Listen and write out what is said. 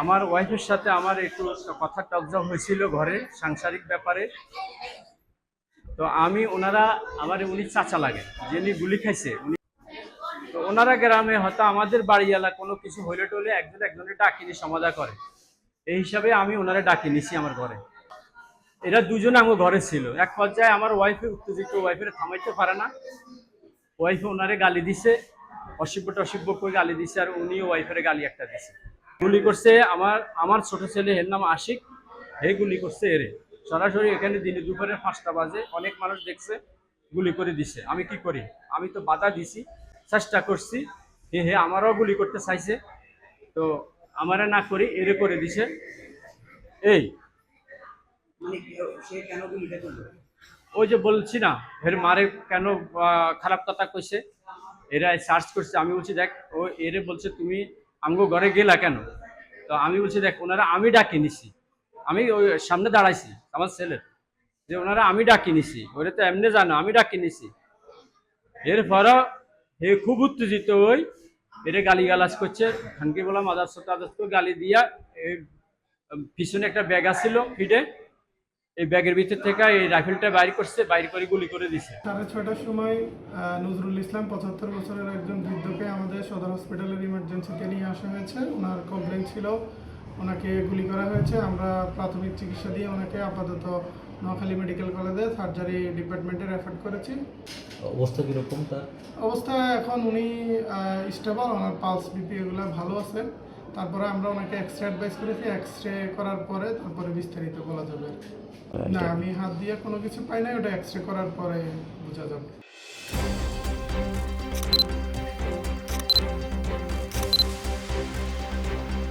আমার ওয়াইফের সাথে আমার একটু কথা টকঝক হয়েছিল ঘরে সাংসারিক ব্যাপারে। তো আমি উনি চাচা লাগে, যিনি গুলি খাইছে উনি। তো ওনারা গ্রামে হয়তো আমাদের বাড়িওয়ালা কোনো কিছু হইলে টলে একজনের ডাকিনি সমাধা করে, এই হিসাবে আমি ওনারা ডাকি নিছি আমার ঘরে। এরা দুজনে আমার ঘরে ছিল। এক পর্যায়ে আমার ওয়াইফে উত্তেজিত, ওয়াইফের থামাইতে পারে না, ওয়াইফে ওনারে গালি দিছে, অসভ্য করে গালি দিছে, আর উনিও ওয়াইফের গালি একটা দিছে। গুলি করছে আমার আমার ছোট ছেলে, এর নাম আশিক, হে গুলি করছে এরে সরাসরি এখানে দিনে দুপুরের 5টা বাজে, অনেক মানুষ দেখছে, গুলি করে দিছে। আমি কি করি, আমি তো বাধা দিছি, চেষ্টা করছি, হে আমারও গুলি করতে চাইছে, তো আমারে না করি এরে করে দিছে। এই মানে সে কেন গুলিটা করলো? ওই যে বলছি না, এর মারে কেন খারাপ কথা কইছে, এরা সার্চ করছে। আমি বলছি দেখ, ও এরে বলছে তুমি আমগো ঘরে গেলা কেন? তো আমি বলছি দেখ, ওনারা আমি ডাকি নিছি, আমি ওই সামনে দাঁড়াইছি আমার ছেলের, যে ওনারা আমি ডাকি নিছি, ওরা তো এমনি জানো আমি ডাকি নিছি। এরপর হে খুব উত্তেজিত হই, এরে গালি গালাজ করছে, খানকে বললাম আদার্স গালি দিয়া পিছনে একটা ব্যাগ আসছিল ফিডে, এই ব্যাগের ভিতর থেকে এই রাইফেলটা বাইর করছে, বাইর করে গুলি করে দিছে। 6:30টার সময় নজরুল ইসলাম 75 বছরের একজন বৃদ্ধকে আমাদের সদর হসপিটালের ইমার্জেন্সিতে নিয়ে আসা হয়েছে। ওনার কমপ্লেন ছিল ওনাকে গুলি করা হয়েছে। আমরা প্রাথমিক চিকিৎসা দিয়ে ওনাকে আপাতত নোয়াখালী মেডিকেল কলেজে সার্জারি ডিপার্টমেন্টে রেফার করেছি। অবস্থা কীরকম তার? অবস্থা এখন উনি স্টেবল, ওনার পালস বিপি এগুলো ভালো আছে। তারপরে আমরা ওনাকে এক্সরে অ্যাডভাইস করেছি, এক্সরে করার পরে তারপরে বিস্তারিত বলা যাবে। না, আমি হাত দিয়ে কোনো কিছু পাই না, ওটা এক্সরে করার পরে বোঝা যাবে।